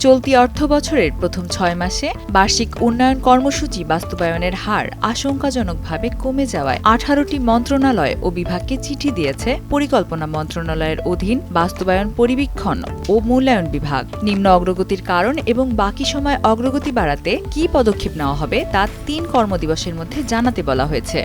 চলতি অর্থবছরের প্রথম ৬ মাসে বার্ষিক উন্নয়ন কর্মসূচি বাস্তবায়নের হার আশঙ্কাজনকভাবে কমে যাওয়ায় ১৮টি মন্ত্রণালয় ও বিভাগকে চিঠি দিয়েছে পরিকল্পনা মন্ত্রণালয়ের অধীন বাস্তবায়ন পরিবীক্ষণ ও মূল্যায়ন বিভাগ। নিম্ন অগ্রগতির কারণ এবং বাকি সময় অগ্রগতি বাড়াতে কী পদক্ষেপ নেওয়া হবে তা ৩ কর্মদিবসের মধ্যে জানাতে বলা হয়েছে।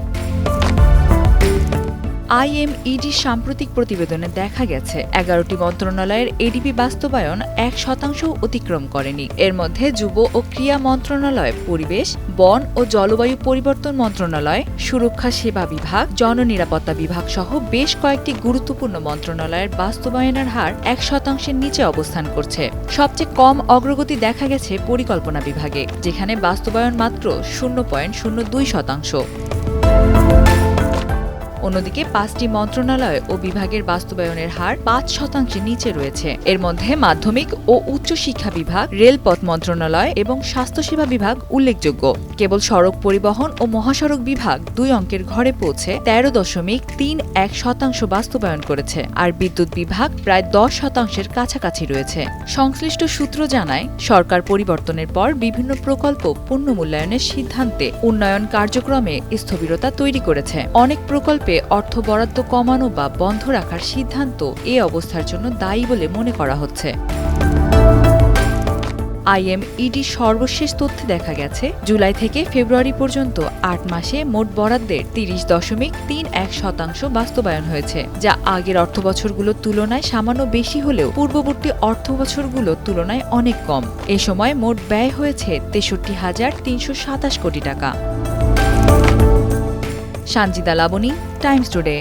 আইএমইডির সাম্প্রতিক প্রতিবেদনে দেখা গেছে ১১টি মন্ত্রণালয়ের এডিপি বাস্তবায়ন ১% অতিক্রম করেনি। এর মধ্যে যুব ও ক্রীড়া মন্ত্রণালয়, পরিবেশ, বন ও জলবায়ু পরিবর্তন মন্ত্রণালয়, সুরক্ষা সেবা বিভাগ, জননিরাপত্তা বিভাগ সহ বেশ কয়েকটি গুরুত্বপূর্ণ মন্ত্রণালয়ের বাস্তবায়নের হার ১%-এর নিচে অবস্থান করছে। সবচেয়ে কম অগ্রগতি দেখা গেছে পরিকল্পনা বিভাগে, যেখানে বাস্তবায়ন মাত্র ০.০২%। অন্যদিকে ৫টি মন্ত্রণালয় ও বিভাগের বাস্তবায়নের হার ৫%-এর নিচে রয়েছে। এর মধ্যে মাধ্যমিক ও উচ্চ শিক্ষা বিভাগ, রেলপথ মন্ত্রণালয় এবং স্বাস্থ্যসেবা বিভাগ উল্লেখযোগ্য। কেবল সড়ক পরিবহন ও মহাসড়ক বিভাগ ২ অঙ্কের ঘরে পৌঁছে ১৩.৩১% বাস্তবায়ন করেছে, আর বিদ্যুৎ বিভাগ প্রায় ১০%-এর কাছাকাছি রয়েছে। সংশ্লিষ্ট সূত্র জানায়, সরকার পরিবর্তনের পর বিভিন্ন প্রকল্প পুনর্মূল্যায়নের সিদ্ধান্তে উন্নয়ন কার্যক্রমে স্থবিরতা তৈরি করেছে। অনেক প্রকল্পে অর্থ বরাদ্দ কমানো বা বন্ধ রাখার সিদ্ধান্ত এ অবস্থার জন্য দায়ী বলে মনে করা হচ্ছে। আইএমইডির সর্বশেষ তথ্যে দেখা গেছে, জুলাই থেকে ফেব্রুয়ারি পর্যন্ত ৮ মাসে মোট বরাদ্দের ৩০.৩১% বাস্তবায়ন হয়েছে, যা আগের অর্থবছরগুলোর তুলনায় সামান্য বেশি হলেও পূর্ববর্তী অর্থবছরগুলোর তুলনায় অনেক কম। এ সময় মোট ব্যয় হয়েছে ৬৩,৩২৭ কোটি টাকা। Sanjida Laboni, Times today.